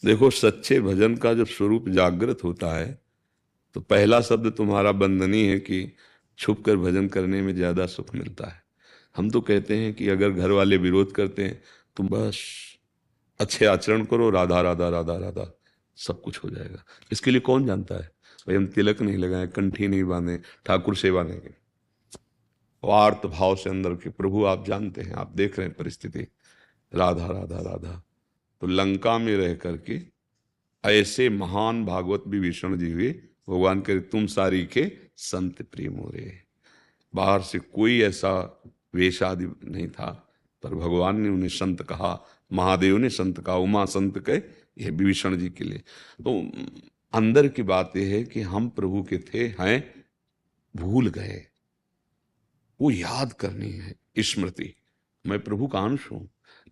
देखो, सच्चे भजन का जब स्वरूप जागृत होता है तो पहला शब्द तुम्हारा बंदनी है कि छुप कर भजन करने में ज्यादा सुख मिलता है। हम तो कहते हैं कि अगर घर वाले विरोध करते हैं, तुम बस अच्छे आचरण करो, राधा राधा राधा राधा, सब कुछ हो जाएगा। इसके लिए कौन जानता है? भाई हम तिलक नहीं लगाए, कंठी नहीं बांधे, ठाकुर सेवा नहीं की, आर्त भाव से अंदर के प्रभु आप जानते हैं, आप देख रहे हैं परिस्थिति, राधा राधा राधा। तो लंका में रह करके ऐसे महान भागवत विभीषण जी हुए, भगवान करे तुम सारी के संत प्रिय मोरे। बाहर से कोई ऐसा वेश आदि नहीं था, पर भगवान ने उन्हें संत कहा, महादेव ने संत कहा, उमा संत कहे, यह विभीषण जी के लिए। तो अंदर की बात यह है कि हम प्रभु के थे, हैं, भूल गए, वो याद करनी है स्मृति, मैं प्रभु का अंश हूं।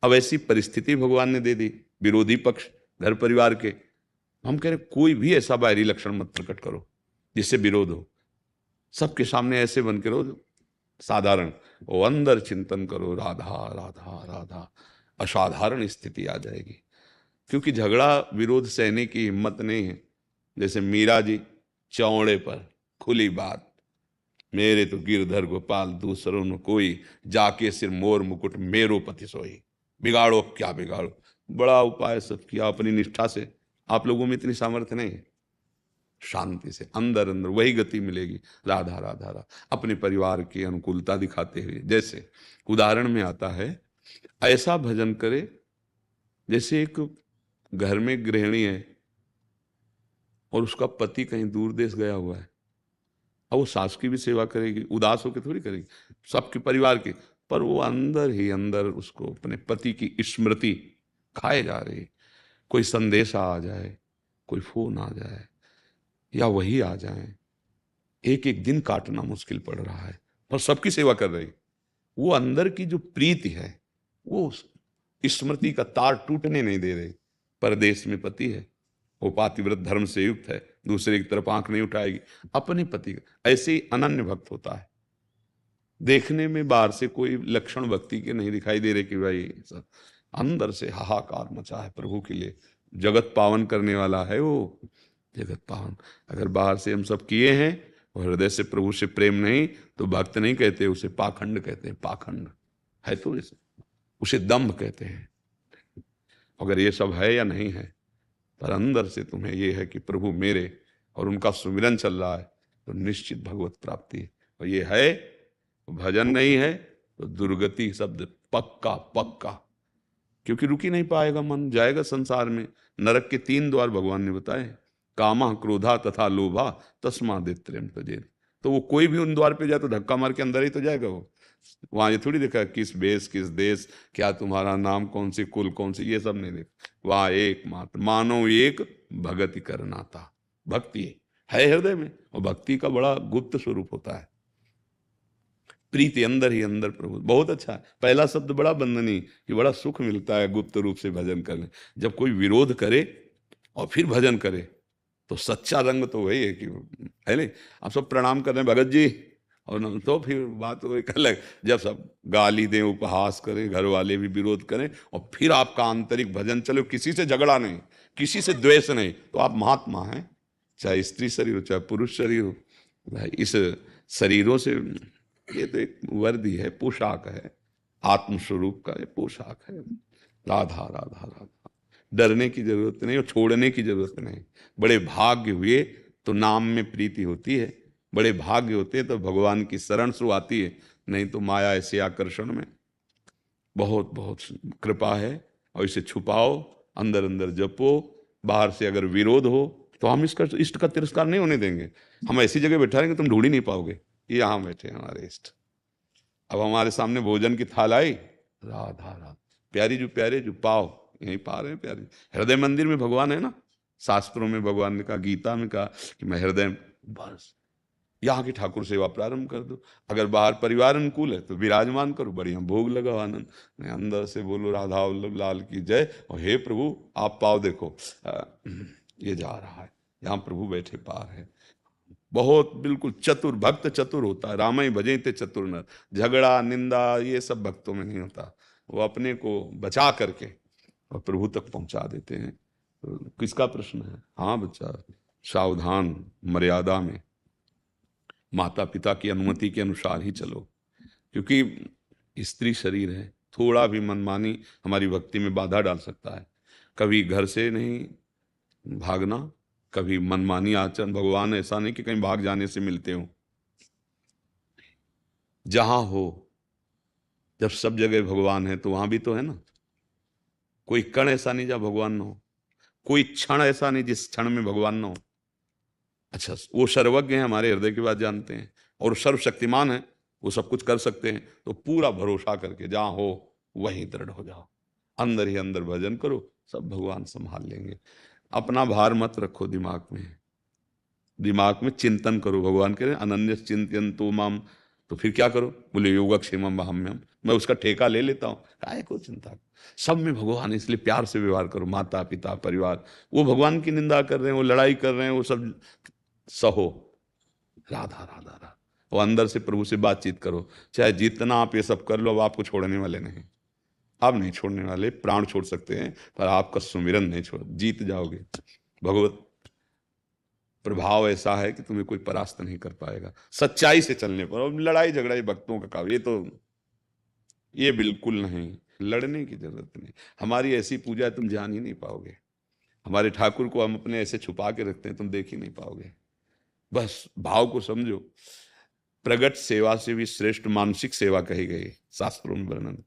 अब ऐसी परिस्थिति भगवान ने दे दी, विरोधी पक्ष घर परिवार के, हम कह रहे कोई भी ऐसा बाहरी लक्षण मत प्रकट करो जिससे विरोध हो, सबके सामने ऐसे बन के रहो साधारण, वो अंदर चिंतन करो राधा राधा राधा, असाधारण स्थिति आ जाएगी। क्योंकि झगड़ा विरोध सहने की हिम्मत नहीं है। जैसे मीरा जी चौड़े पर खुली बात, मेरे तो गिरधर गोपाल दूसरों न कोई, जाके सिर मोर मुकुट मेरो पति सोई, बिगाड़ो क्या बिगाड़ो। बड़ा उपाय सब किया अपनी निष्ठा से, आप लोगों में इतनी सामर्थ्य नहीं है। शांति से अंदर अंदर वही गति मिलेगी, राधा राधा राधा, अपने परिवार की अनुकूलता दिखाते हुए। जैसे उदाहरण में आता है, ऐसा भजन करे जैसे एक घर में गृहिणी है और उसका पति कहीं दूर देश गया हुआ है। अब वो सास की भी सेवा करेगी, उदास होकर थोड़ी करेगी, सबके परिवार की, पर वो अंदर ही अंदर उसको अपने पति की स्मृति खाए जा रही। कोई संदेशा आ जाए, कोई फोन आ जाए, या वही आ जाए, एक एक दिन काटना मुश्किल पड़ रहा है, पर सबकी सेवा कर रही। वो अंदर की जो प्रीति है, वो स्मृति का तार टूटने नहीं दे रही। परदेश में पति है, वो पातिव्रत धर्म से युक्त है, दूसरे की तरफ आंख नहीं उठाएगी, अपने पति का। ऐसे ही अनन्य भक्त होता है। देखने में बाहर से कोई लक्षण भक्ति के नहीं दिखाई दे रहे कि भाई सब अंदर से हाहाकार मचा है प्रभु के लिए, जगत पावन करने वाला है वो, जगत पावन। अगर बाहर से हम सब किए हैं और हृदय से प्रभु से प्रेम नहीं, तो भक्त नहीं कहते, उसे पाखंड कहते हैं। पाखंड है तो उसे दम्भ कहते हैं। अगर ये सब है या नहीं है, पर अंदर से तुम्हें ये है कि प्रभु मेरे, और उनका सुमिरन चल रहा है, तो निश्चित भगवत प्राप्ति है। और ये है, भजन नहीं है तो दुर्गति शब्द पक्का पक्का। क्योंकि रुक ही नहीं पाएगा, मन जाएगा संसार में। नरक के 3 द्वार भगवान ने बताए, कामा क्रोधा तथा लोभा तस्मादित्रयम तजेत। तो वो कोई भी उन द्वार पे जाए तो धक्का मार के अंदर ही तो जाएगा वो। वहां ये थोड़ी देखा किस बेस किस देश, क्या तुम्हारा नाम, कौन सी कुल, कौन सी, ये सब नहीं देखा। वहां एकमात्र मानो एक भगति करना था। भक्ति है हृदय में, और भक्ति का बड़ा गुप्त स्वरूप होता है, प्रीति अंदर ही अंदर प्रभु। बहुत अच्छा है। पहला शब्द बड़ा बंधनी, कि बड़ा सुख मिलता है गुप्त रूप से भजन करने। जब कोई विरोध करे और फिर भजन करे, तो सच्चा रंग तो वही है कि है नहीं, आप सब प्रणाम कर रहे हैं भगत जी, और तो फिर बात वो एक अलग, जब सब गाली दें, उपहास करें, घर वाले भी विरोध करें, और फिर आपका आंतरिक भजन चले, किसी से झगड़ा नहीं, किसी से द्वेष नहीं, तो आप महात्मा हैं। चाहे स्त्री शरीर हो चाहे पुरुष शरीर हो, भाई इस शरीरों से, ये तो एक वर्दी है, पोशाक है, आत्मस्वरूप का ये पोशाक है। राधा राधा राधा, डरने की जरूरत नहीं और छोड़ने की जरूरत नहीं। बड़े भाग्य हुए तो नाम में प्रीति होती है, बड़े भाग्य होते हैं तो भगवान की शरण शुरू आती है, नहीं तो माया ऐसे आकर्षण में। बहुत बहुत कृपा है, और इसे छुपाओ, अंदर अंदर जपो। बाहर से अगर विरोध हो तो हम इसका इष्ट का तिरस्कार नहीं होने देंगे। हम ऐसी जगह बैठा रहेंगे तुम ढूंढ ही नहीं पाओगे, ये यहाँ बैठे हैं हमारे इष्ट। अब हमारे सामने भोजन की थाल आई, राधा राधा, प्यारी जो प्यारे जो पाओ, यहीं पा रहे हैं प्यारी। हृदय मंदिर में भगवान है ना, शास्त्रों में भगवान ने कहा, गीता में कहा कि मैं हृदय, बस यहाँ की ठाकुर सेवा प्रारंभ कर दो। अगर बाहर परिवार अनुकूल है तो विराजमान करो, बढ़िया भोग लगाओ, आनंद। अंदर से बोलो राधा वल्लभ लाल की जय, और हे प्रभु आप पाओ देखो, ये जा रहा है, यहाँ प्रभु बैठे पार है। बहुत बिल्कुल चतुर भक्त चतुर होता है, राम ही भजे ते चतुर नर। झगड़ा निंदा ये सब भक्तों में नहीं होता, वो अपने को बचा करके और प्रभु तक पहुंचा देते हैं। तो किसका प्रश्न है? हाँ बच्चा, सावधान, मर्यादा में, माता पिता की अनुमति के अनुसार ही चलो, क्योंकि स्त्री शरीर है, थोड़ा भी मनमानी हमारी भक्ति में बाधा डाल सकता है। कभी घर से नहीं भागना, कभी मनमानी आचरण। भगवान ऐसा नहीं कि कहीं भाग जाने से मिलते हो, जहां हो, जब सब जगह भगवान है तो वहां भी तो है ना। कोई कण ऐसा नहीं जहां भगवान ना हो, कोई क्षण ऐसा नहीं जिस क्षण में भगवान ना हो। अच्छा, वो सर्वज्ञ हैं, हमारे हृदय की बात जानते हैं, और सर्वशक्तिमान है, वो सब कुछ कर सकते हैं। तो पूरा भरोसा करके जहां हो वहीं दृढ़ हो जाओ, अंदर ही अंदर भजन करो, सब भगवान संभाल लेंगे। अपना भार मत रखो दिमाग में, दिमाग में चिंतन करो। भगवान कह रहे हैं अनन्य चिंतयन्तु माम, तो फिर क्या करो? बोले योगक्षेमम वहाम्यम, मैं उसका ठेका ले लेता हूँ। काहे को चिंता? सब में भगवान है, इसलिए प्यार से व्यवहार करो। माता पिता परिवार, वो भगवान की निंदा कर रहे हैं, वो लड़ाई कर रहे हैं, वो सब सहो, राधा राधा राधा। वो अंदर से प्रभु से बातचीत करो। चाहे जितना आप ये सब कर लो, अब आपको छोड़ने वाले नहीं, आप नहीं छोड़ने वाले। प्राण छोड़ सकते हैं पर आपका सुमिरन नहीं छोड़, जीत जाओगे। भगवत प्रभाव ऐसा है कि तुम्हें कोई परास्त नहीं कर पाएगा सच्चाई से चलने पर। और लड़ाई झगड़ा ये भक्तों का काम, ये बिल्कुल नहीं, लड़ने की जरूरत नहीं। हमारी ऐसी पूजा है तुम जान ही नहीं पाओगे। हमारे ठाकुर को हम अपने ऐसे छुपा के रखते हैं, तुम देख ही नहीं पाओगे। बस भाव को समझो। प्रगट सेवा से भी श्रेष्ठ मानसिक सेवा कही गई शास्त्रों में वर्णन।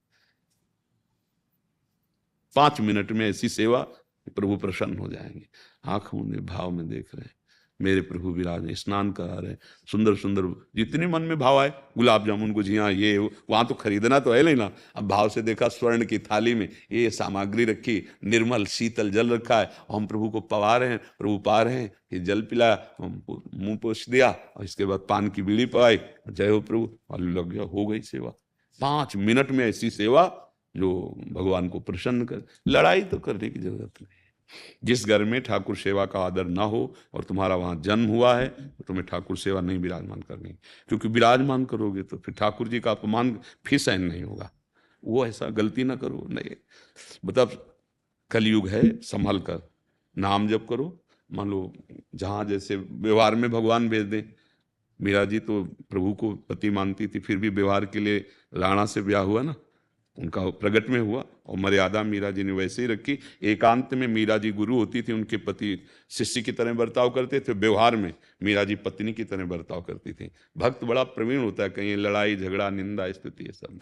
5 मिनट में ऐसी सेवा, प्रभु प्रसन्न हो जाएंगे। आंख मूंदे भाव में देख रहे हैं मेरे प्रभु विराज, स्नान करा रहे, सुंदर सुंदर जितने मन में भाव आए, गुलाब जामुन गुजिया ये वहां तो खरीदना तो है नहीं ना। अब भाव से देखा, स्वर्ण की थाली में ये सामग्री रखी, निर्मल शीतल जल रखा है, हम प्रभु को पवा रहे हैं, प्रभु पा रहे हैं, ये जल पिलाया, मुंह पोछ दिया, और इसके बाद पान की बीड़ी पवाई, जय हो प्रभु, मालूम लग गया, हो गई सेवा। 5 मिनट में ऐसी सेवा जो भगवान को प्रसन्न कर। लड़ाई तो करने की जरूरत नहीं। जिस घर में ठाकुर सेवा का आदर ना हो और तुम्हारा वहां जन्म हुआ है, तो तुम्हें ठाकुर सेवा नहीं विराजमान करनी, क्योंकि विराजमान करोगे तो फिर ठाकुर जी का अपमान फिर सहन नहीं होगा। वो ऐसा गलती ना करो। नहीं, मतलब कलयुग है, संभल कर नाम जप करो। मान लो जहां जैसे व्यवहार में भगवान भेज दें। मीरा जी तो प्रभु को पति मानती थी, फिर भी व्यवहार के लिए राणा से ब्याह हुआ ना, उनका प्रगट में हुआ, और मर्यादा मीरा जी ने वैसे ही रखी। एकांत में मीरा जी गुरु होती थी, उनके पति शिष्य की तरह बर्ताव करते थे। व्यवहार में मीरा जी पत्नी की तरह बर्ताव करती थी। भक्त बड़ा प्रवीण होता है, कहीं लड़ाई झगड़ा निंदा स्तुति ये सब